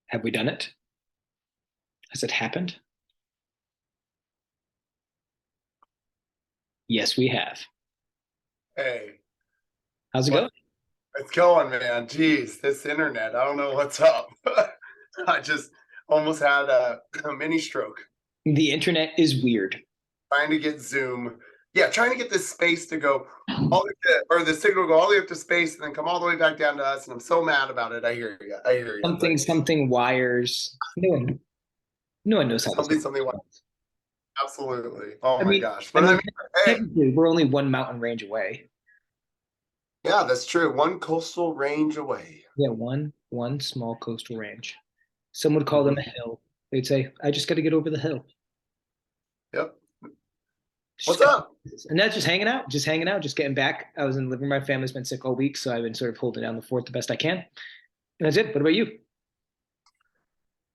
Have we done it? Has it happened? Yes, we have. Hey, How's it what going? it's going, man? Jeez, this internet, I don't know what's up. I just almost had a mini stroke The internet is weird. trying to get Zoom. Yeah, trying to get this space to go all the way to, or the signal go all the way up to space and then come all the way back down to us. And I'm so mad about it. I hear you. I hear you. But Something wires. No one knows how this something. works. Absolutely. Oh I my mean, gosh. I But I mean, mean, hey, technically, we're only one mountain range away. yeah, that's true. One coastal range away. Yeah, one small coastal range. Some would call them Mhm. a hill. They'd say, "I just got to get over the hill." Yep. Just What's a couple up? pieces. And that's just hanging out, just getting back. I was in the living room. My family's been sick all week, so I've been sort of holding down the fort the best I can. And that's it. What about you?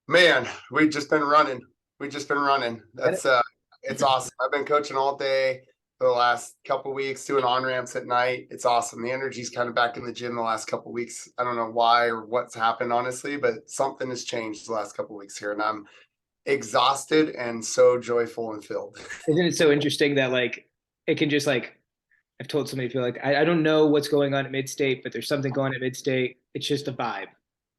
Man, we've just been running. We've just been running. Got it? It's awesome. I've been coaching all day for the last couple weeks, doing on ramps at night. It's awesome. The energy's kind of back in the gym the last couple weeks. I don't know why or what's happened, honestly, but something has changed the last couple weeks here, and I'm exhausted and so joyful and filled. Isn't it so interesting that like it can just like I've told somebody feel like I don't know what's going on at mid state, but there's something going on at mid state. It's just a vibe.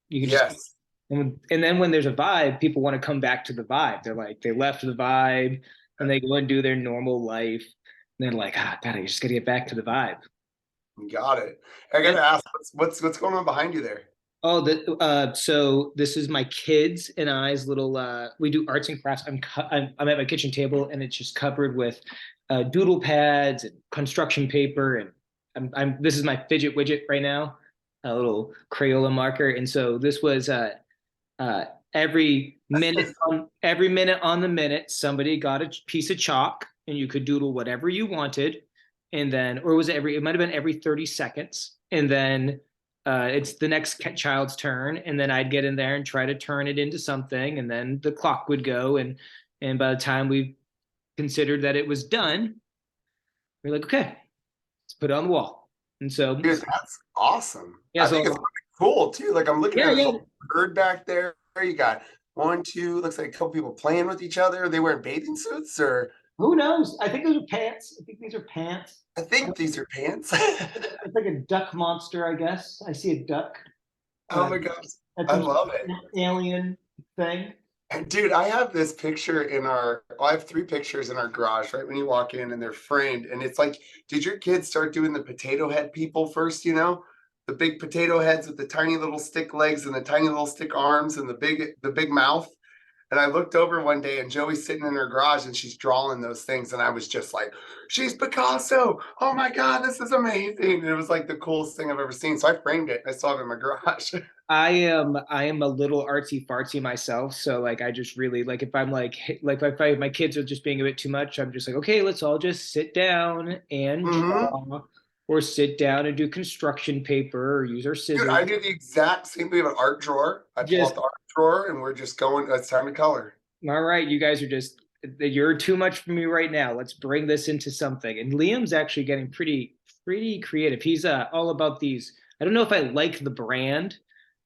You can just Yes. and then when there's a vibe, people want to come back to the vibe. They're like they left the vibe and they go and do their normal life. And they're like, ah, God, I just gotta get back to the vibe. Got it. I And gotta ask, what's going on behind you there? oh, so this is my kids and I's little. We do arts and crafts. I'm at my kitchen table and it's just covered with doodle pads and construction paper and this is my fidget widget right now, a little Crayola marker. And so this was uh, every minute on the minute somebody got a piece of chalk and you could doodle whatever you wanted, and then or was it every it might have been every 30 seconds, and then it's the next child's turn, and then I'd get in there and try to turn it into something, and then the clock would go, and by the time we considered that it was done, we're like, okay, let's put it on the wall. And so Dude, that's awesome. yeah, I think it's so really cool too. Like I'm looking yeah, at this yeah. little bird back there. You got one, two, looks like a couple people playing with each other. Are they wearing bathing suits or Who knows? I think those are pants. I think these are pants. I think these are pants. It's like a duck monster, I guess. I see a duck. Oh Uh, my gosh. that's I some love it. alien thing. And dude, I have this picture in I have three pictures in our garage right when you walk in and they're framed. And it's like, did your kids start doing the potato head people first, you know? The big potato heads with the tiny little stick legs and the tiny little stick arms and the big mouth. And I looked over one day and Joey's sitting in her garage and she's drawing those things. And I was just like, she's Picasso. Oh my God, this is amazing. And it was like the coolest thing I've ever seen. So I framed it. I still have it in my garage. I am a little artsy fartsy myself, so like I just really like if I'm like if my kids are just being a bit too much, I'm just like, okay, let's all just sit down and Hmm. draw, or sit down and do construction paper, or use our Dude, scissors. I do the exact same. We have an art drawer. I pull out Just the art drawer and we're just going. It's time to color. all right, you guys are just you're too much for me right now. Let's bring this into something. And Liam's actually getting pretty creative. He's all about these. I don't know if I like the brand,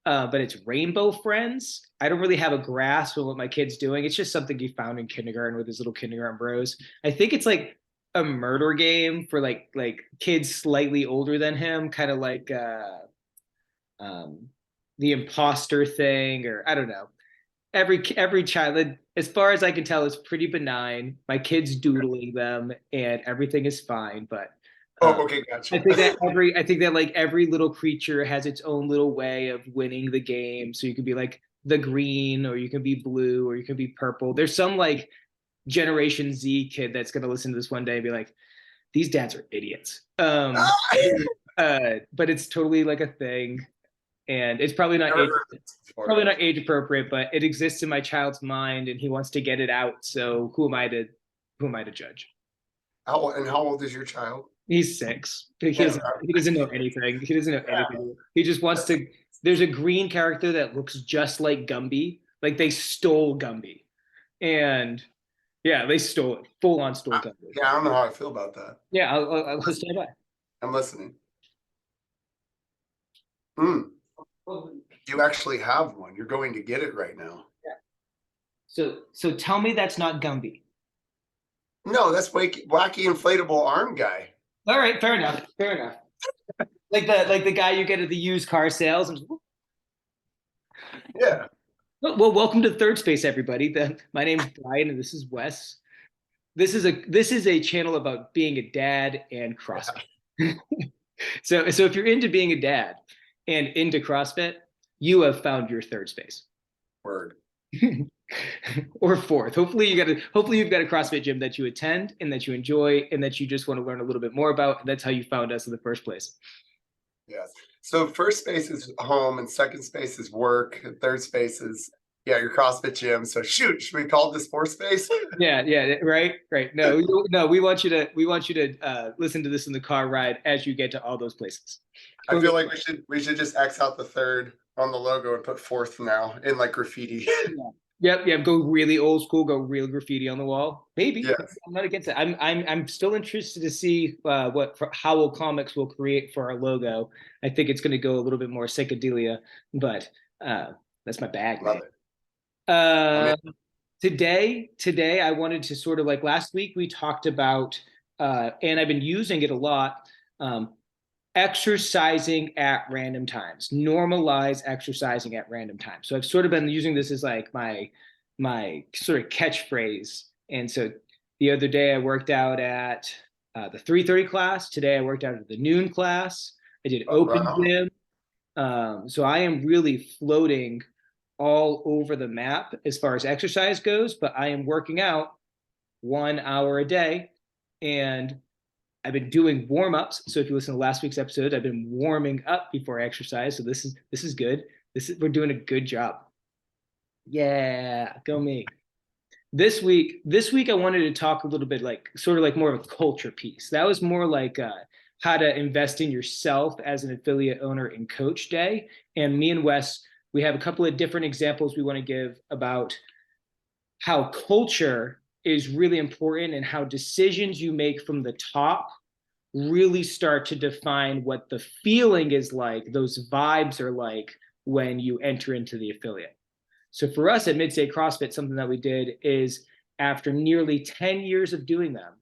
but it's Rainbow Friends. I don't really have a grasp of what my kid's doing. It's just something he found in kindergarten with his little kindergarten bros. I think it's like a murder game for like kids slightly older than him, kind of like um, the imposter thing, or I don't know. Every child, as far as I can tell, is pretty benign. My kid's doodling them, and everything is fine. But uh, Oh, okay, I gotcha. think that like every little creature has its own little way of winning the game. So you can be like the green, or you can be blue, or you can be purple. There's some like Generation Z kid that's gonna listen to this one day and be like, "These dads are idiots." But it's totally like a thing, and it's Never heard this before. probably not age appropriate, but it exists in my child's mind, and he wants to get it out. So who am I to judge? How old is your child? He's 6. He Yeah, doesn't he doesn't know anything. He doesn't know yeah. anything. He just wants to. There's a green character that looks just like Gumby. Like they stole Gumby, and yeah, they stole it. Full on stole Gumby. Yeah, I don't know how I feel about that. Yeah, I'll stand by. I'm listening. Mm. You actually have one. You're going to get it right now. So tell me that's not Gumby. No, that's wacky inflatable arm guy. All right, fair enough. Fair enough. Like the guy you get at the used car sales. Yeah. Well, welcome to Third Space, everybody. My name's Brian, and this is Wes. This is a channel about being a dad and CrossFit. So if you're into being a dad and into CrossFit, you have found your third space. Word. Or fourth. Hopefully you've got a CrossFit gym that you attend and that you enjoy and that you just want to learn a little bit more about. And that's how you found us in the first place. Yes. So first space is home and second space is work. And third space is your CrossFit gym. So shoot, should we call this fourth space? Yeah, right. No, we want you to listen to this in the car ride as you get to all those places. I feel like we should just X out the third on the logo and put fourth now in like graffiti. Yep. Go really old school. Go real graffiti on the wall. Maybe Yes. I'm not against it. I'm still interested to see what Howell Comics will create for our logo. I think it's going to go a little bit more psychedelia, but that's my bag, Love man. it. I'm in. Today I wanted to sort of like last week we talked about, and I've been using it a lot. Exercising at random times, normalize exercising at random times. So I've sort of been using this as like my sort of catchphrase. And so the other day I worked out at the 3:30 class. Today I worked out at the noon class. I did open Wow. gym. So I am really floating all over the map as far as exercise goes, but I am working out 1 hour a day. And I've been doing warm-ups. So if you listen to last week's episode, I've been warming up before I exercise. So this is good. We're doing a good job. Yeah, go me. This week I wanted to talk a little bit like sort of like more of a culture piece. That was more like how to invest in yourself as an affiliate owner and coach day. And me and Wes, we have a couple of different examples we want to give about how culture is really important and how decisions you make from the top really start to define what the feeling is like, those vibes are like when you enter into the affiliate. So for us at Midstate CrossFit, something that we did is after nearly 10 years of doing them,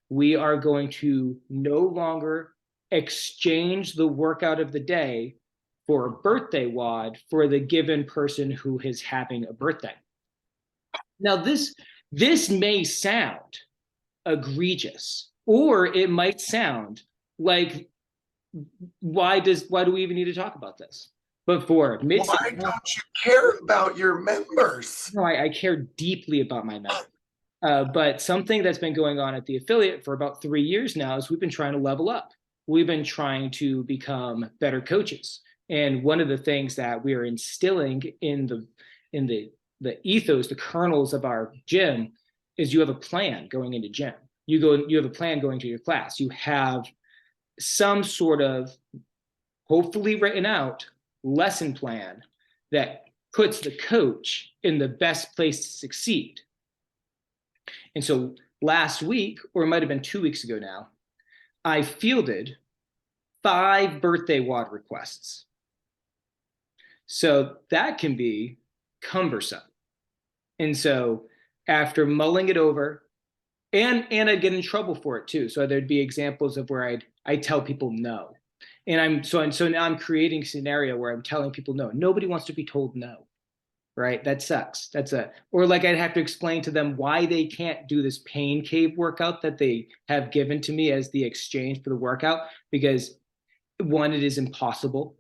we are going to no longer exchange the workout of the day for a birthday WOD for the given person who is having a birthday. Now, this may sound egregious, or it might sound like why do we even need to talk about this? But for Why don't you care about your members? no, I care deeply about my members. But something that's been going on at the affiliate for about 3 years now is we've been trying to level up. We've been trying to become better coaches. And one of the things that we are instilling in the ethos, the kernels of our gym, is you have a plan going into gym. You have a plan going to your class. You have some sort of hopefully written out lesson plan that puts the coach in the best place to succeed. And so last week, or it might have been 2 weeks ago now, I fielded 5 birthday WOD requests. So that can be cumbersome. And so after mulling it over, and I'd get in trouble for it too. So there'd be examples of where I'd tell people no. And so now I'm creating a scenario where I'm telling people no. Nobody wants to be told no. Right? That sucks. Or like I'd have to explain to them why they can't do this pain cave workout that they have given to me as the exchange for the workout, because one, it is impossible.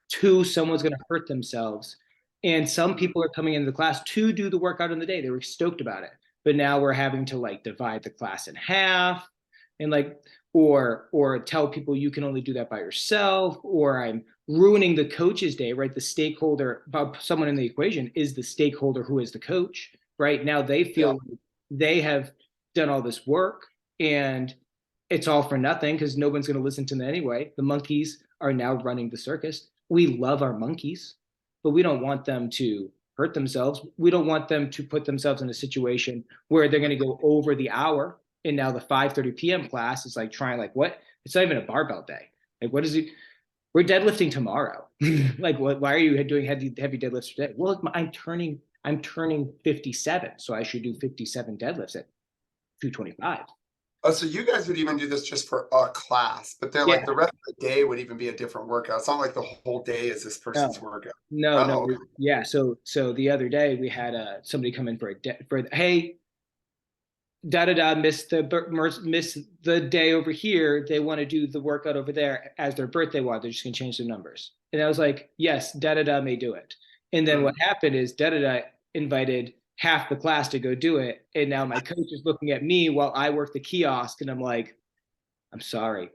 Two, someone's going to hurt themselves. And some people are coming into the class to do the workout in the day. They were stoked about it. But now we're having to like divide the class in half and like, or tell people you can only do that by yourself, or I'm ruining the coach's day, right? The stakeholder, someone in the equation is the stakeholder who is the coach, right? Now they feel like they have done all this work and it's all for nothing because no one's going to listen to them anyway. The monkeys are now running the circus. We love our monkeys, but we don't want them to hurt themselves. We don't want them to put themselves in a situation where they're going to go over the hour. And now the 5:30 p.m. class is like trying like what? It's not even a barbell day. Like what is it? we're deadlifting tomorrow. Like, what? Why are you doing heavy deadlifts today? Well, I'm turning 57, so I should do 57 deadlifts at 225. Oh, so you guys would even do this just for a class, but then Yeah, like the rest of the day would even be a different workout. It's not like the whole day is this person's no, workout. no. Oh, okay. Yeah, so the other day we had somebody come in for hey, da da da, miss the day over here. They want to do the workout over there as their birthday WOD. They're just gonna change the numbers. And I was like, yes, da da da may do it. And then what Mm, happened is da da da invited half the class to go do it, and now my coach is looking at me while I work the kiosk, and I'm like, I'm sorry,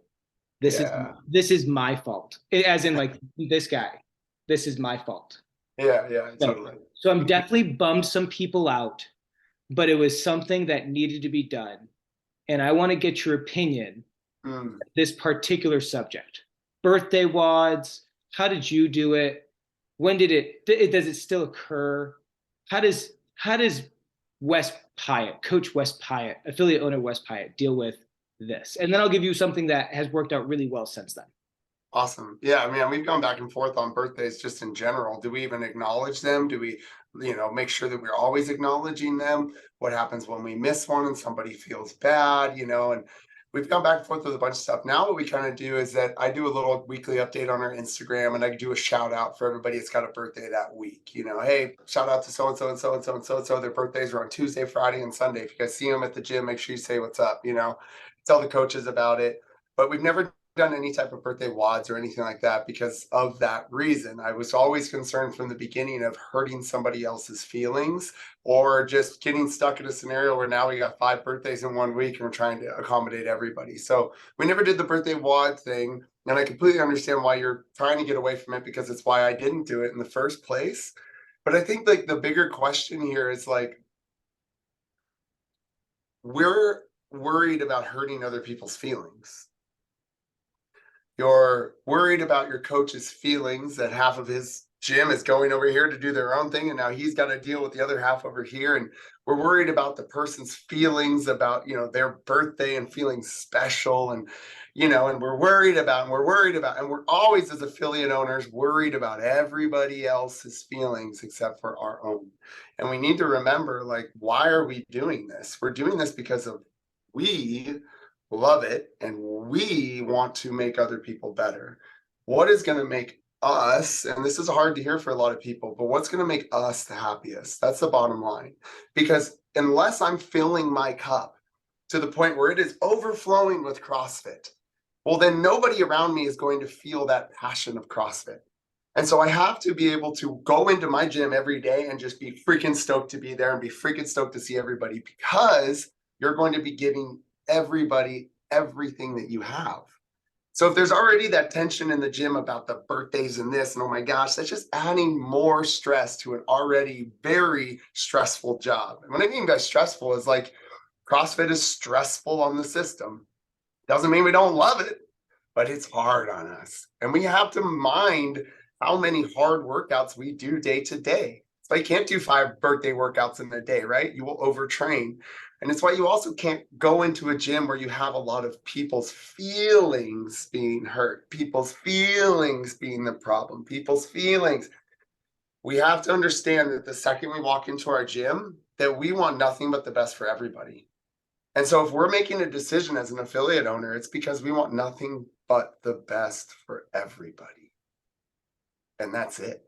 this is yeah. this is my fault. As in, like, this guy, this is my fault. Yeah, yeah, So, totally. so I'm definitely bummed some people out, but it was something that needed to be done. And I want to get your opinion Mm. on this particular subject. Birthday WODs, how did you do it? When did does it still occur? How does Wes Pyatt, Coach Wes Pyatt, affiliate owner Wes Pyatt, deal with this? And then I'll give you something that has worked out really well since then. Awesome. Yeah, I mean, we've gone back and forth on birthdays just in general. Do we even acknowledge them? Do we, make sure that we're always acknowledging them? What happens when we miss one and somebody feels bad, and we've gone back and forth with a bunch of stuff. Now what we kind of do is that I do a little weekly update on our Instagram and I do a shout out for everybody that's got a birthday that week. Hey, shout out to so and so and so and so and so and so. Their birthdays are on Tuesday, Friday, and Sunday. If you guys see them at the gym, make sure you say what's up, tell the coaches about it. But we've never done any type of birthday WODs or anything like that because of that reason. I was always concerned from the beginning of hurting somebody else's feelings or just getting stuck in a scenario where now we got 5 birthdays in one week and we're trying to accommodate everybody. So we never did the birthday WOD thing. And I completely understand why you're trying to get away from it because it's why I didn't do it in the first place. But I think like the bigger question here is like, we're worried about hurting other people's feelings. You're worried about your coach's feelings that half of his gym is going over here to do their own thing and now he's got to deal with the other half over here, and we're worried about the person's feelings about their birthday and feeling special, and we're always as affiliate owners worried about everybody else's feelings except for our own. And we need to remember, like, why are we doing this? We're doing this because of we love it and we want to make other people better. What is going to make us, and this is hard to hear for a lot of people, but what's going to make us the happiest? That's the bottom line. Because unless I'm filling my cup to the point where it is overflowing with CrossFit, well, then nobody around me is going to feel that passion of CrossFit. And so I have to be able to go into my gym every day and just be freaking stoked to be there and be freaking stoked to see everybody, because you're going to be giving everybody everything that you have. So if there's already that tension in the gym about the birthdays and this, and oh my gosh, that's just adding more stress to an already very stressful job. And what I mean by stressful is like CrossFit is stressful on the system. Doesn't mean we don't love it, but it's hard on us. And we have to mind how many hard workouts we do day to day. So you can't do 5 birthday workouts in a day, right? You will overtrain. And it's why you also can't go into a gym where you have a lot of people's feelings being hurt, people's feelings being the problem, people's feelings. We have to understand that the second we walk into our gym, that we want nothing but the best for everybody. And so if we're making a decision as an affiliate owner, it's because we want nothing but the best for everybody. And that's it.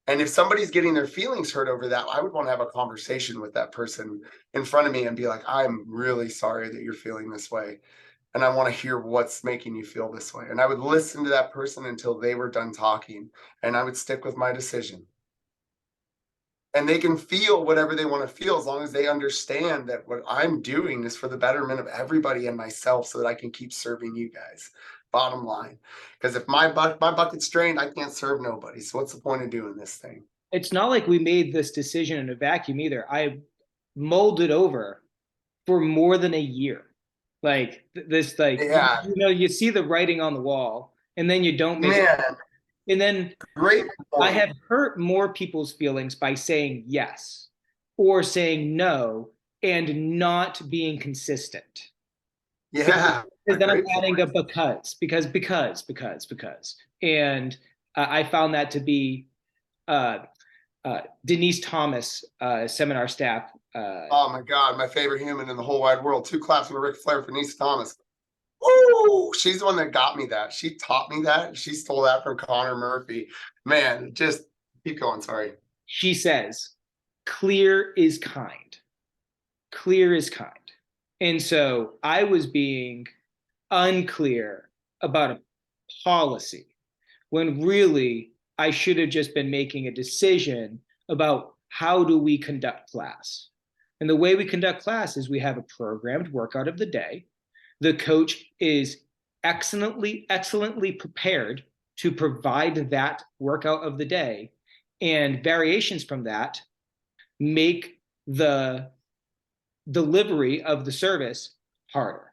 And if somebody's getting their feelings hurt over that, I would want to have a conversation with that person in front of me and be like, I'm really sorry that you're feeling this way. And I want to hear what's making you feel this way. And I would listen to that person until they were done talking. And I would stick with my decision. And they can feel whatever they want to feel as long as they understand that what I'm doing is for the betterment of everybody and myself so that I can keep serving you guys. Bottom line. Because if my bucket's drained, I can't serve nobody. So what's the point of doing this thing? It's not like we made this decision in a vacuum either. I mulled it over for more than a year. Like this, like, Yeah, you see the writing on the wall, and then you don't make it. man, And then great I point. have hurt more people's feelings by saying yes or saying no and not being consistent. Yeah, a Because then I'm great adding a point. because. And I found that to be uh, Denise Thomas, seminar staff. Oh my God, my favorite human in the whole wide world. Two claps for Ric Flair for Nisa Thomas. Ooh, she's the one that got me that. She taught me that. She stole that from Connor Murphy. Man, just keep going. Sorry. She says, clear is kind. Clear is kind. And so I was being unclear about a policy when really I should have just been making a decision about how do we conduct class. And the way we conduct class is we have a programmed workout of the day. The coach is excellently prepared to provide that workout of the day, and variations from that make the delivery of the service harder.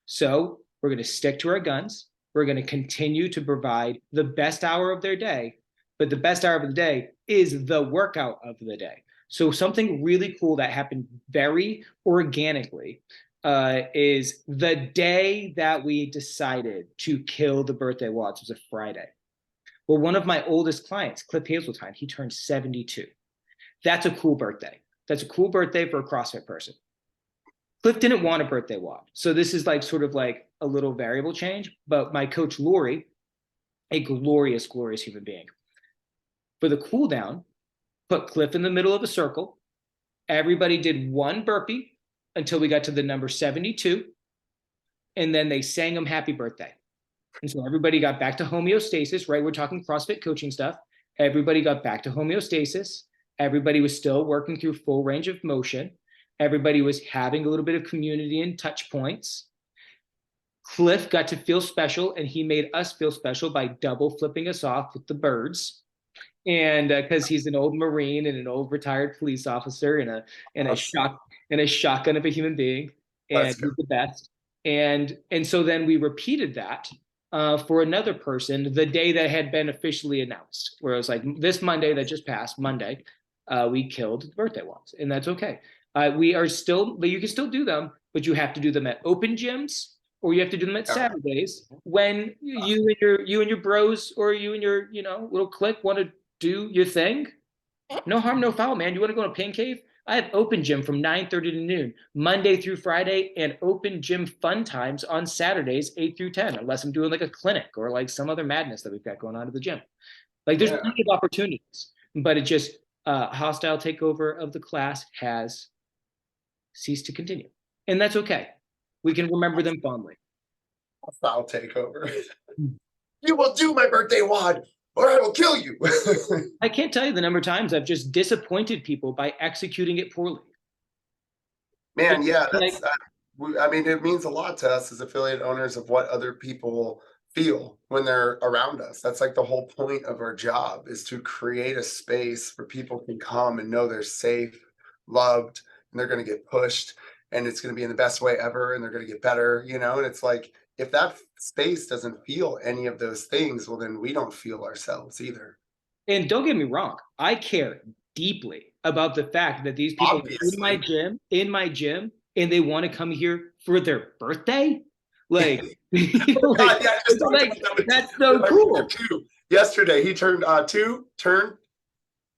So we're going to stick to our guns. We're going to continue to provide the best hour of their day, but the best hour of the day is the workout of the day. So something really cool that happened very organically is the day that we decided to kill the birthday WODs was a Friday. Well, one of my oldest clients, Cliff Hazeltine, he turned 72. That's a cool birthday. That's a cool birthday for a CrossFit person. Cliff didn't want a birthday walk. So this is like sort of like a little variable change. But my coach, Lori, a glorious human being, for the cool down, put Cliff in the middle of a circle. Everybody did one burpee until we got to the number 72. And then they sang him happy birthday. And so everybody got back to homeostasis, right? We're talking CrossFit coaching stuff. Everybody got back to homeostasis. Everybody was still working through full range of motion. Everybody was having a little bit of community and touch points. Cliff got to feel special, and he made us feel special by double flipping us off with the birds. And because he's an old Marine and an old retired police officer and a Awesome. shock and a shotgun of a human being, and Let's go. he's the best. And so then we repeated that for another person the day that had been officially announced, where it was like this Monday that just passed, Monday, we killed the birthday walks, and that's okay. We are still, but you can still do them, but you have to do them at open gyms or you have to do them at Yeah. Saturdays when you and your bros or you and your little clique want to do your thing. No harm, no foul, man. You want to go to pain cave? I have open gym from 9:30 to noon, Monday through Friday, and open gym fun times on Saturdays, 8 through 10, unless I'm doing like a clinic or like some other madness that we've got going on at the gym. Like there's Yeah. plenty of opportunities, but it just hostile takeover of the class has ceased to continue. And that's okay. We can remember them fondly. I'll take over. You will do my birthday WOD or I will kill you. I can't tell you the number of times I've just disappointed people by executing it poorly. Man, yeah, Like, that's I mean, it means a lot to us as affiliate owners of what other people feel when they're around us. That's like the whole point of our job is to create a space where people can come and know they're safe, loved, and they're going to get pushed and it's going to be in the best way ever and they're going to get better, and it's like if that space doesn't feel any of those things, well then we don't feel ourselves either. and don't get me wrong, I care deeply about the fact that these people are Obviously. in my gym, and they want to come here for their birthday. Like, Oh like, God, yeah, I just talked like about that with that's so my brother cool. too. Yesterday, he turned turned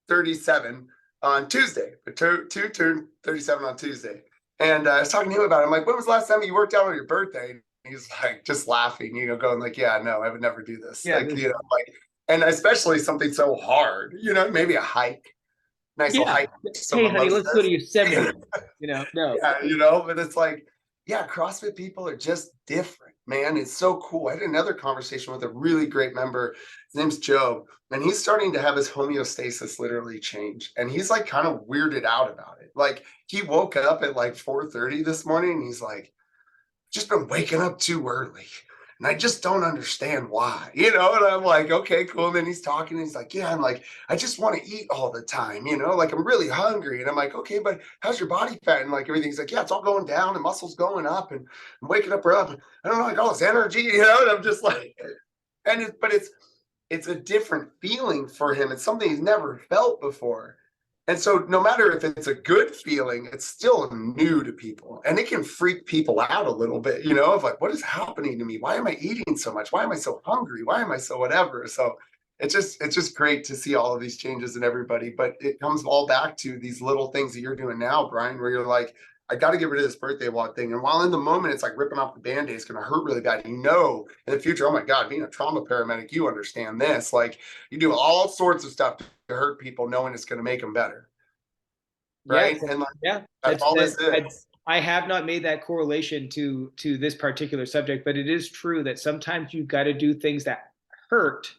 37 on Tuesday, but two turned 37 on Tuesday. And I was talking to him about it. I'm like, when was the last time you worked out on your birthday? And he's like, just laughing, going like, yeah, no, I would never do this. Yeah, Like, like, and especially something so hard, maybe a hike, nice little yeah. hike, some Hey, honey, let's go to mimosas. Yosemite. No. Yeah, but it's like, yeah, CrossFit people are just different, man. It's so cool. I had another conversation with a really great member. His name's Joe, and he's starting to have his homeostasis literally change. And he's like kind of weirded out about it. Like he woke up at like 4:30 this morning and he's like, just been waking up too early. And I just don't understand why, and I'm like, okay, cool. And then he's talking and he's like, yeah, I'm like, I just want to eat all the time, like I'm really hungry. And I'm like, okay, but how's your body fat? And like everything's like, yeah, it's all going down and muscles going up and I'm waking up early. I don't know, like all this energy, and I'm just like, but it's a different feeling for him. It's something he's never felt before. And so no matter if it's a good feeling, it's still new to people. And it can freak people out a little bit, of like, what is happening to me? Why am I eating so much? Why am I so hungry? Why am I so whatever? So it's just great to see all of these changes in everybody. But it comes all back to these little things that you're doing now, Brian, where you're like, I got to get rid of this birthday WOD thing. And while in the moment it's like ripping off the band-aid, it's going to hurt really bad. In the future, oh my God, being a trauma paramedic, you understand this. Like you do all sorts of stuff to hurt people knowing it's going to make them better. Yeah, Right. And like, yeah. that's all this I, is. I have not made that correlation to this particular subject, but it is true that sometimes you've got to do things that hurt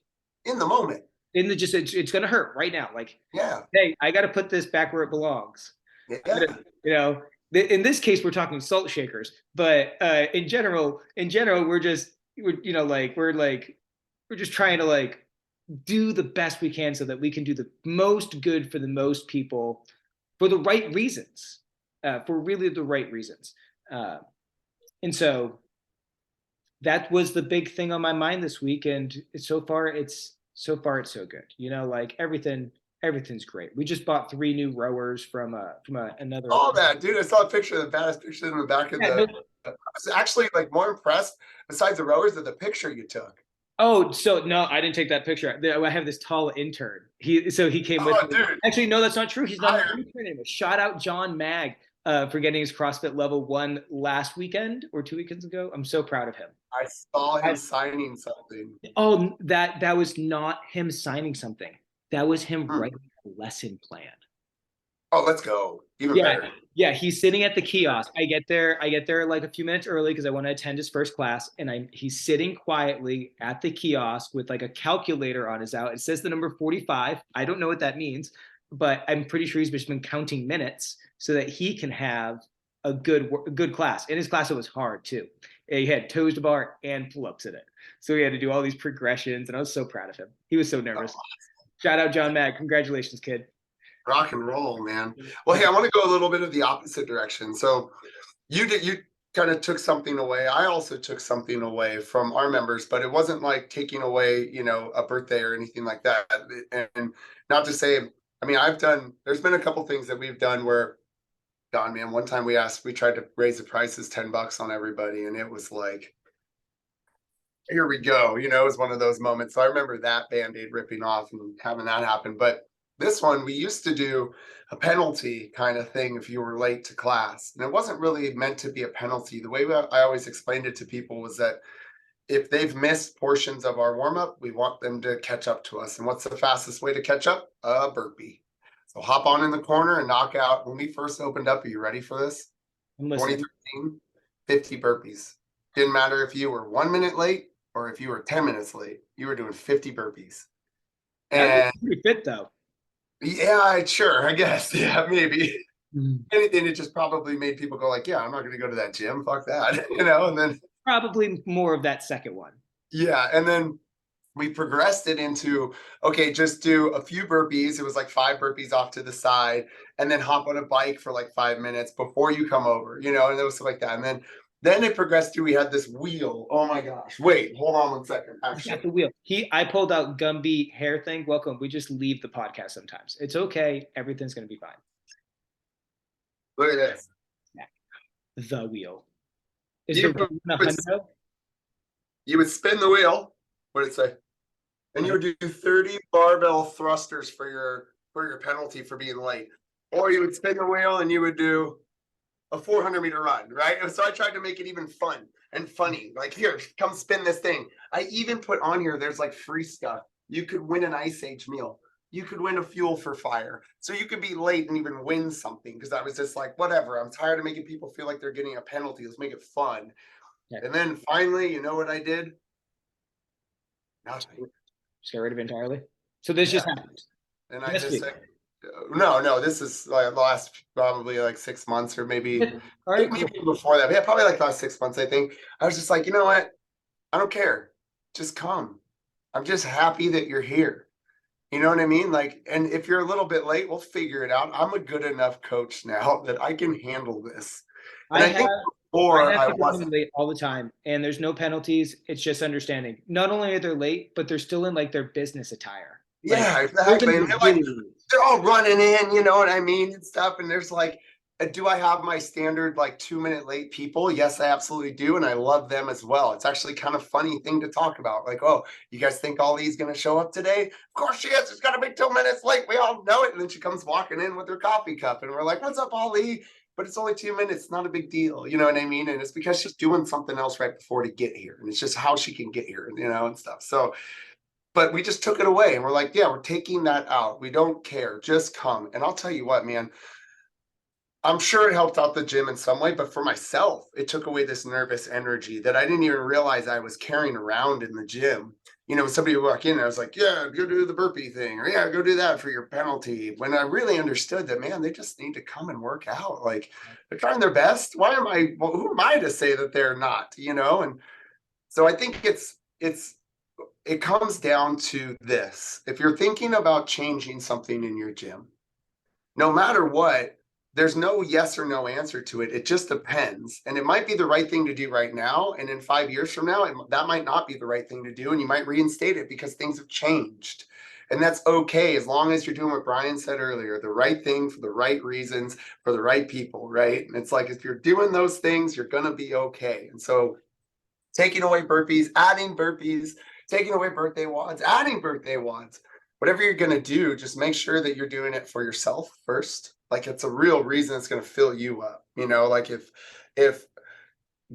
In the moment. in the just it's going to hurt right now. Like, Yeah. hey, I got to put this back where it belongs. Yeah. You know, in this case, we're talking salt shakers, but in general, we're just trying to like do the best we can so that we can do the most good for the most people for the right reasons, for really the right reasons. And so that was the big thing on my mind this week. And so far it's so good. Like everything's great. We just bought 3 new rowers from another. All that, dude. I saw a picture, the baddest picture in the back of Yeah, the. I was actually like more impressed, besides the rowers, of the picture you took. Oh, so no, I didn't take that picture. I have this tall intern. He came with Oh, me. dude. Actually, no, that's not true. He's not an Higher. intern anymore. Shout out John Mag for getting his CrossFit level 1 last weekend or 2 weekends ago. I'm so proud of him. I saw him I, signing something. oh, that was not him signing something. That was him Hmm. writing a lesson plan. Oh, let's go. Even Yeah, better. yeah. He's sitting at the kiosk. I get there like a few minutes early because I want to attend his first class, and he's sitting quietly at the kiosk with like a calculator on his out. It says the number 45. I don't know what that means, but I'm pretty sure he's just been counting minutes so that he can have a good class. In his class, it was hard too. He had toes to bar and pull-ups in it, so he had to do all these progressions, and I was so proud of him. He was so Oh, nervous. Shout out John Mag. Congratulations, kid. rock and roll, man. Well, hey, I want to go a little bit of the opposite direction. So you kind of took something away. I also took something away from our members, but it wasn't like taking away, a birthday or anything like that. And not to say, I mean, there's been a couple things that we've done where, God, man, one time we tried to raise the prices $10 on everybody, and it was like, here we go. It was one of those moments. So I remember that band-aid ripping off and having that happen. But this one, we used to do a penalty kind of thing if you were late to class. And it wasn't really meant to be a penalty. The way I always explained it to people was that if they've missed portions of our warm-up, we want them to catch up to us. And what's the fastest way to catch up? A burpee. So hop on in the corner and knock out. When we first opened up, are you ready for this? I'm listening. 2013, 50 burpees. Didn't matter if you were 1 minute late or if you were 10 minutes late, you were doing 50 burpees. That's And pretty fit though. yeah, sure, I guess. Yeah, maybe. Mm. Anything, it just probably made people go like, yeah, I'm not going to go to that gym. Fuck that. And then, Probably more of that second one. yeah. And then we progressed it into, okay, just do a few burpees. It was like 5 burpees off to the side, and then hop on a bike for like 5 minutes before you come over, and it was like that. And then it progressed to, we had this wheel. Oh my gosh. Wait, hold on 1 second. Got Actually, the wheel. I pulled out Gumby hair thing. Welcome. We just leave the podcast sometimes. It's okay. Everything's gonna be fine. look at this. The wheel. Is You the wheel in a would, hundo? you would spin the wheel. What did it say? And you would do 30 barbell thrusters for your penalty for being late. Or you would spin the wheel and you would do a 400-meter run, right? So I tried to make it even fun and funny. Like, here, come spin this thing. I even put on here, there's like free stuff. You could win an Ice Age meal. You could win a fuel for fire. So you could be late and even win something, because I was just like, whatever. I'm tired of making people feel like they're getting a penalty. Let's make it fun. Yeah. And then finally, you know what I did? Nothing. Just get rid of it entirely. So this just happened. And I just said, no, this is like last probably like 6 months, or maybe All right, maybe before that. Yeah, probably like last 6 months, I think. I was just like, you know what? I don't care. Just come. I'm just happy that you're here. You know what I mean? Like, and if you're a little bit late, we'll figure it out. I'm a good enough coach now that I can handle this. And I think before I I have people wasn't. late all the time, and there's no penalties. It's just understanding. Not only are they late, but they're still in like their business attire. Like Yeah, those are exactly. And the dudes. they're all running in, you know what I mean, and stuff. And there's like, do I have my standard like 2 minute late people? Yes, I absolutely do. And I love them as well. It's actually kind of funny thing to talk about. Like, oh, you guys think Ollie's going to show up today? Of course she is. She's got to be 2 minutes late. We all know it. And then she comes walking in with her coffee cup. And we're like, what's up, Ollie? But it's only 2 minutes. Not a big deal. You know what I mean? And it's because she's doing something else right before to get here. And it's just how she can get here, you know, and stuff. So, but we just took it away and we're like, yeah, we're taking that out. We don't care. Just come. And I'll tell you what, man, I'm sure it helped out the gym in some way, but for myself, it took away this nervous energy that I didn't even realize I was carrying around in the gym. You know, somebody would walk in and I was like, yeah, go do the burpee thing, or yeah, go do that for your penalty. When I really understood that, man, they just need to come and work out. Like they're trying their best. Why am I, well, who am I to say that they're not, you know? And so I think it comes down to this. If you're thinking about changing something in your gym, no matter what, there's no yes or no answer to it. It just depends. And it might be the right thing to do right now. And in 5 years from now, that might not be the right thing to do. And you might reinstate it because things have changed. And that's okay as long as you're doing what Brian said earlier, the right thing for the right reasons for the right people, right? And it's like if you're doing those things, you're going to be okay. And so taking away burpees, taking away birthday WODs, adding birthday WODs. Whatever you're going to do, just make sure that you're doing it for yourself first. Like it's a real reason it's going to fill you up. You know, like if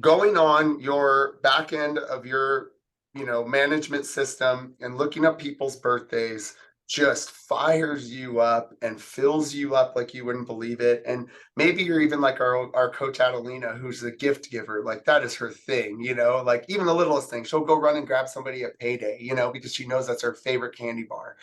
going on your back end of your management system and looking up people's birthdays just fires you up and fills you up like you wouldn't believe it. And maybe you're even like our coach Adelina, who's the gift giver. Like that is her thing, like even the littlest thing, she'll go run and grab somebody at payday, because she knows that's her favorite candy bar,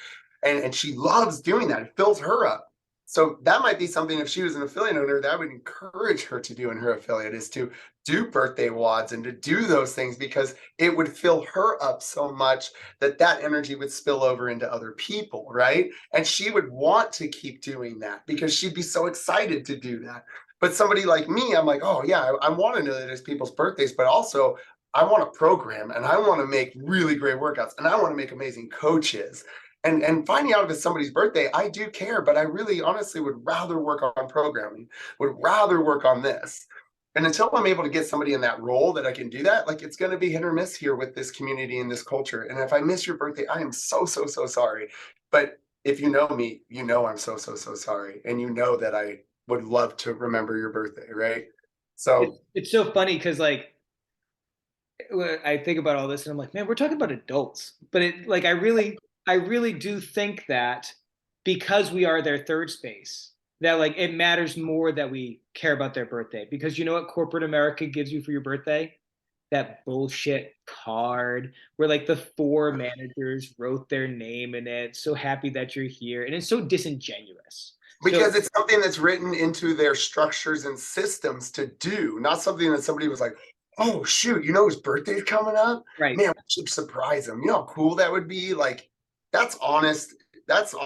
and she loves doing that. It fills her up. So that might be something, if she was an affiliate owner, that I would encourage her to do in her affiliate, is to do birthday WODs and to do those things, because it would fill her up so much that energy would spill over into other people, right? And she would want to keep doing that because she'd be so excited to do that. But somebody like me, I'm like, oh yeah, I want to know that it's people's birthdays, but also I want to program and I want to make really great workouts and I want to make amazing coaches. And finding out if it's somebody's birthday, I do care, but I really honestly would rather work on programming, would rather work on this. And until I'm able to get somebody in that role that I can do that, like it's going to be hit or miss here with this community and this culture. And if I miss your birthday, I am so, so, so sorry. But if you know me, I'm so, so, so sorry. And you know that I would love to remember your birthday, right? So It's so funny because like I think about all this and I'm like, man, we're talking about adults. But it like I really do think that because we are their third space, that like it matters more that we care about their birthday. Because you know what corporate America gives you for your birthday? That bullshit card where like the four managers wrote their name in it. So happy that you're here. And it's so disingenuous. So because it's something that's written into their structures and systems to do, not something that somebody was like, oh shoot, his birthday's coming up, right. man, we should surprise him. You know how cool that would be? Like that's honest So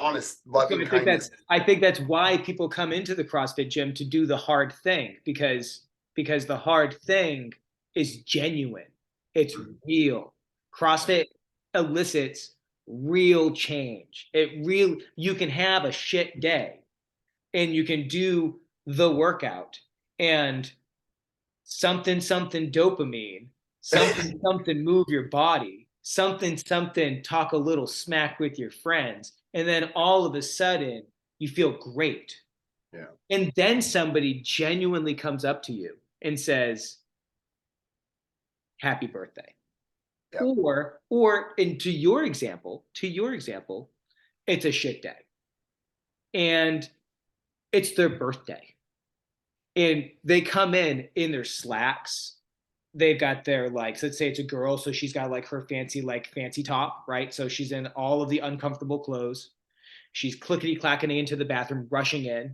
loving kindness. I think that's why people come into the CrossFit gym to do the hard thing because the hard thing is genuine. It's real. CrossFit elicits real change. You can have a shit day and you can do the workout and something something dopamine, something something move your body, something something talk a little smack with your friends, and then all of a sudden you feel great. Yeah. And then somebody genuinely comes up to you and says, "Happy birthday." Yeah. Or and to your example, it's a shit day. And it's their birthday. And they come in their slacks. They've got their like, let's say it's a girl, so she's got like her fancy top, right? So she's in all of the uncomfortable clothes. She's clickety clacking into the bathroom, rushing in,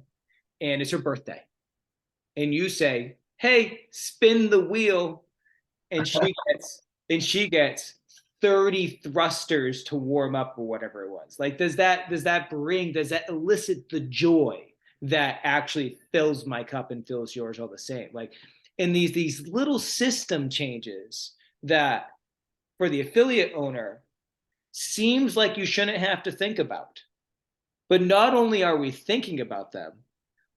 and it's her birthday. And you say, "Hey, spin the wheel," and she gets 30 thrusters to warm up or whatever it was. Like, does that elicit the joy that actually fills my cup and fills yours all the same? Like, and these little system changes that for the affiliate owner seems like you shouldn't have to think about. But not only are we thinking about them,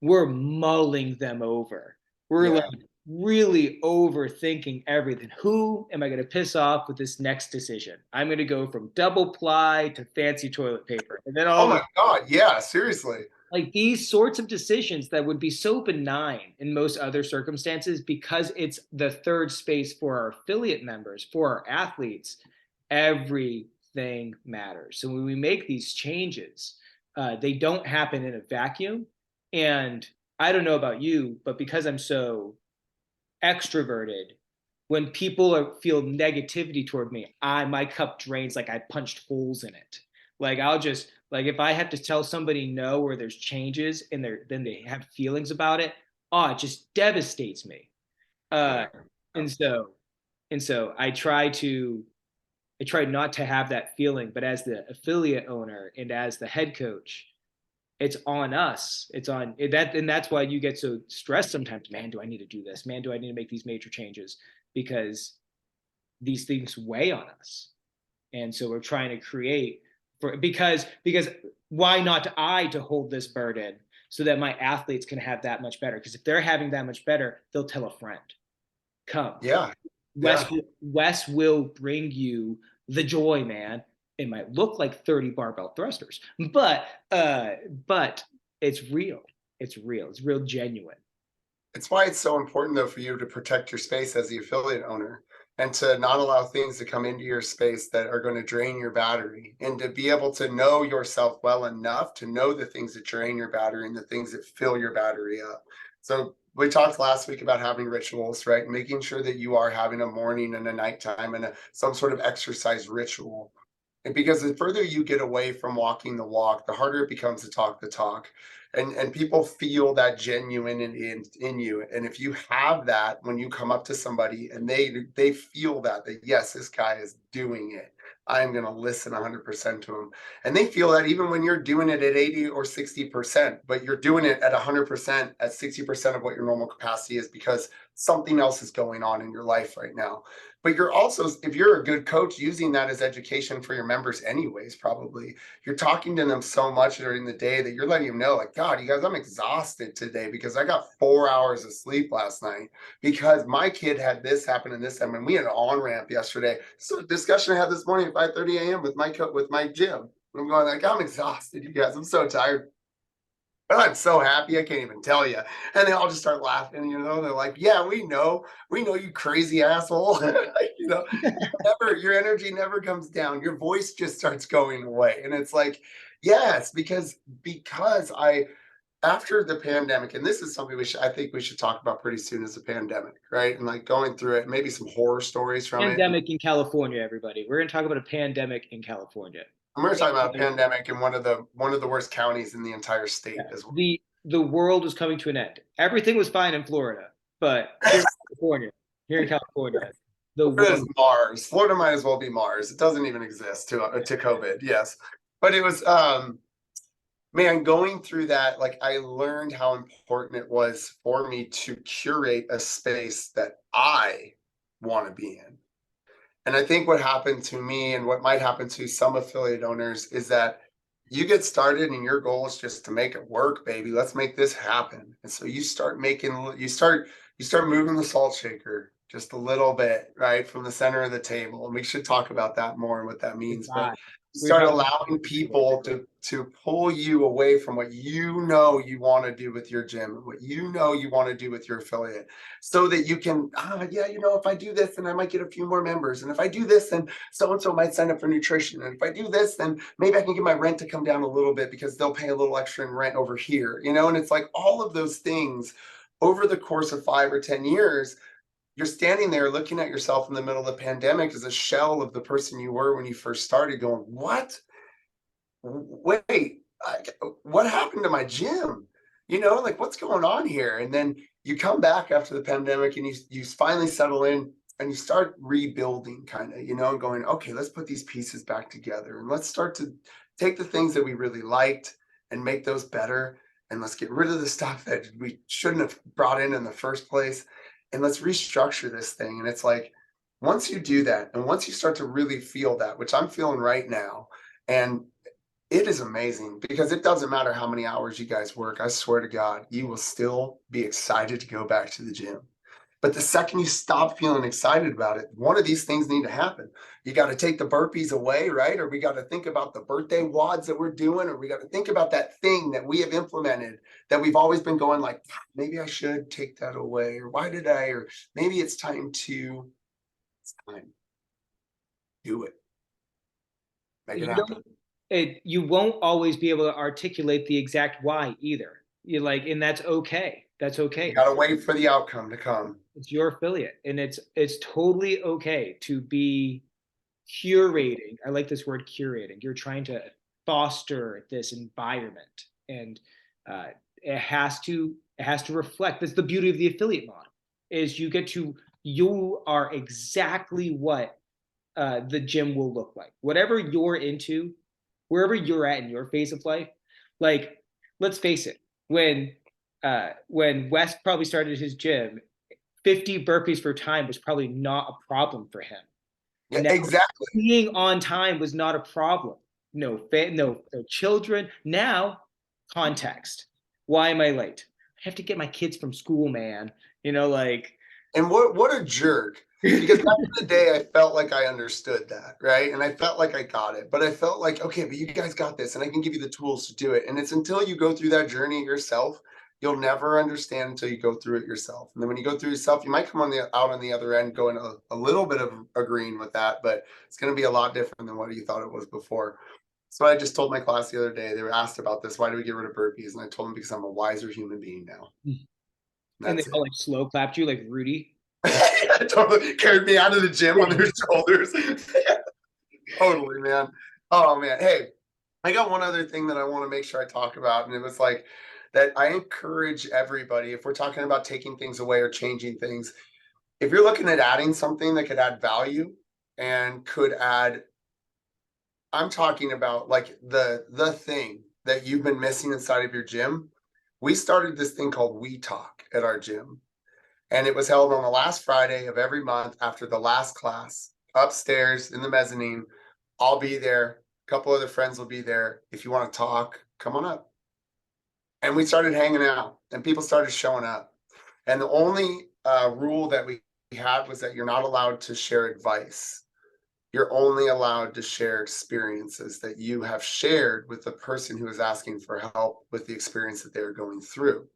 we're mulling them over. We're like Yeah. really overthinking everything. Who am I going to piss off with this next decision? I'm going to go from double ply to fancy toilet paper. And then all Oh of a my God. Yeah. Seriously. like these sorts of decisions that would be so benign in most other circumstances because it's the third space for our affiliate members, for our athletes, everything matters. So when we make these changes, they don't happen in a vacuum. And I don't know about you, but because I'm so extroverted, when people feel negativity toward me, my cup drains like I punched holes in it. Like I'll just like if I have to tell somebody no or there's changes and then they have feelings about it, oh, it just devastates me. Uh, Yeah. and so I try not to have that feeling, but as the affiliate owner and as the head coach, it's on us. It's on that, and that's why you get so stressed sometimes. Man, do I need to do this? Man, do I need to make these major changes? Because these things weigh on us, and so we're trying to create for because why not I to hold this burden so that my athletes can have that much better? Because if they're having that much better, they'll tell a friend. Come, Yeah. Yeah. Wes will bring you the joy, man. It might look like 30 barbell thrusters, but uh, but it's real. It's real. It's real genuine. It's why it's so important, though, for you to protect your space as the affiliate owner and to not allow things to come into your space that are going to drain your battery and to be able to know yourself well enough to know the things that drain your battery and the things that fill your battery up. So, we talked last week about having rituals, right? Making sure that you are having a morning and a nighttime and some sort of exercise ritual. And because the further you get away from walking the walk, the harder it becomes to talk the talk. And people feel that genuine in you. And if you have that when you come up to somebody and they feel that yes, this guy is doing it. I'm going to listen 100% to him. And they feel that even when you're doing it at 80 or 60%, but you're doing it at 100% at 60% of what your normal capacity is because something else is going on in your life right now. But you're also, if you're a good coach, using that as education for your members anyways, probably you're talking to them so much during the day that you're letting them know, like, God, you guys, I'm exhausted today because I got 4 hours of sleep last night because my kid had this happen and this happen. And we had an on ramp yesterday. So a discussion I had this morning at 5:30 a.m. with with my gym. I'm going like, I'm exhausted, you guys. I'm so tired. But I'm so happy, I can't even tell you. And they all just start laughing, they're like, yeah, we know you crazy asshole. Like, your energy never comes down. Your voice just starts going away. And it's like, yes, because I after the pandemic, and this is something I think we should talk about pretty soon is the pandemic, right? And like going through it, maybe some horror stories from it. Pandemic in California, everybody. We're going to talk about a pandemic in California. And we're talking about a pandemic in one of the worst counties in the entire state as well. The world was coming to an end. Everything was fine in Florida, but here in California, the Florida world. is Mars. Florida might as well be Mars. It doesn't even exist to COVID. Yes, but it was man, going through that, like I learned how important it was for me to curate a space that I want to be in. And I think what happened to me and what might happen to some affiliate owners is that you get started and your goal is just to make it work, baby. Let's make this happen. And so you start moving the salt shaker just a little bit, right, from the center of the table. And we should talk about that more and what that means. But you We were start talking allowing people to pull you away from what you want to do with your gym, what you want to do with your affiliate, so that you can, yeah, if I do this, then I might get a few more members. And if I do this, then so and so might sign up for nutrition. And if I do this, then maybe I can get my rent to come down a little bit because they'll pay a little extra in rent over here, and it's like all of those things over the course of 5 or 10 years. You're standing there looking at yourself in the middle of the pandemic as a shell of the person you were when you first started, going, what? Wait, what happened to my gym? Like what's going on here? And then you come back after the pandemic and you finally settle in and you start rebuilding kind of, and going, okay, let's put these pieces back together and let's start to take the things that we really liked and make those better. And let's get rid of the stuff that we shouldn't have brought in the first place. And let's restructure this thing. And it's like, once you do that, and once you start to really feel that, which I'm feeling right now, and it is amazing because it doesn't matter how many hours you guys work. I swear to God, you will still be excited to go back to the gym. But the second you stop feeling excited about it, one of these things need to happen. You got to take the burpees away, right? Or we got to think about the birthday WODs that we're doing, or we got to think about that thing that we have implemented that we've always been going like, maybe I should take that away, or why did I, or maybe it's time to, it's time, do it, make it You happen. don't you won't always be able to articulate the exact why either. You like, and that's okay. That's You okay. got to wait for the outcome to come. It's your affiliate, and it's totally okay to be curating. I like this word curating. You're trying to foster this environment, and uh, it has to reflect. That's the beauty of the affiliate model. Is you are exactly what the gym will look like. Whatever you're into, wherever you're at in your phase of life, like let's face it, when Wes probably started his gym, 50 burpees for time was probably not a problem for him. Yeah, Now exactly. being on time was not a problem. No children. Now context. Why am I late? I have to get my kids from school, man. Like And what a jerk. Because back in the day, I felt like I understood that, right? And I felt like I got it. But I felt like, okay, but you guys got this, and I can give you the tools to do it. And it's until you go through that journey yourself, you'll never understand until you go through it yourself. And then when you go through yourself, you might come out on the other end going a little bit of agreeing with that, but it's going to be a lot different than what you thought it was before. So I just told my class the other day, they were asked about this. Why do we get rid of burpees? And I told them because I'm a wiser human being now. and they That's all it. like slow clapped you like Rudy. Totally carried me out of the gym on their shoulders. Totally, man. Oh man. Hey, I got one other thing that I want to make sure I talk about, and it was like that I encourage everybody, if we're talking about taking things away or changing things, if you're looking at adding something that could add value and could add, I'm talking about like the thing that you've been missing inside of your gym. We started this thing called We Talk at our gym. And it was held on the last Friday of every month after the last class upstairs in the mezzanine. I'll be there. A couple other friends will be there. If you want to talk, come on up. And we started hanging out, and people started showing up. And the only rule that we had was that you're not allowed to share advice. You're only allowed to share experiences that you have shared with the person who is asking for help with the experience that they're going through.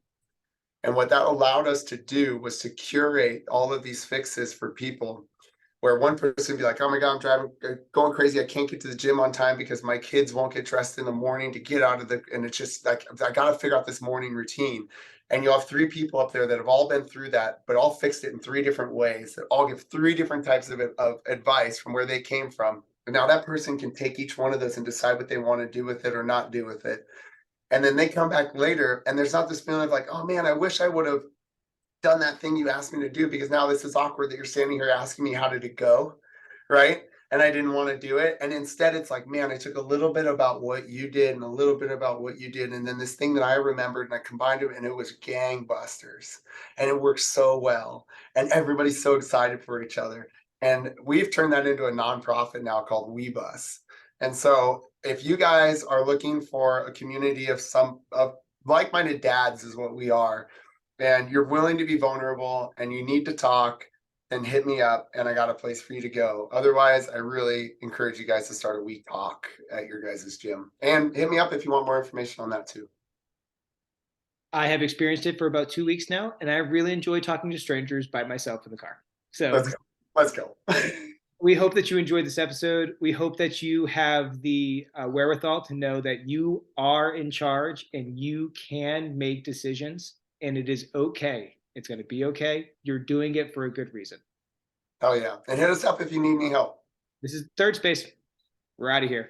And what that allowed us to do was to curate all of these fixes for people where one person would be like, oh my God, I'm driving, going crazy. I can't get to the gym on time because my kids won't get dressed in the morning to get out of and it's just like, I got to figure out this morning routine. And you'll have three people up there that have all been through that, but all fixed it in three different ways that all give three different types of advice from where they came from. And now that person can take each one of those and decide what they want to do with it or not do with it. And then they come back later and there's not this feeling of like, oh man, I wish I would have done that thing you asked me to do because now this is awkward that you're standing here asking me how did it go, right? And I didn't want to do it. And instead it's like, man, I took a little bit about what you did and a little bit about what you did. And then this thing that I remembered and I combined it and it was gangbusters. And it worked so well. And everybody's so excited for each other. And we've turned that into a nonprofit now called WeBus. And so if you guys are looking for a community of like-minded dads is what we are, and you're willing to be vulnerable and you need to talk, then hit me up and I got a place for you to go. Otherwise, I really encourage you guys to start a We Talk at your guys' gym. And hit me up if you want more information on that too. I have experienced it for about 2 weeks now, and I really enjoy talking to strangers by myself in the car. So Let's go. Let's go. we hope that you enjoyed this episode. We hope that you have the wherewithal to know that you are in charge and you can make decisions, and it is okay. It's going to be okay. You're doing it for a good reason. Hell yeah. And hit us up if you need any help. This is Third Space. We're out of here.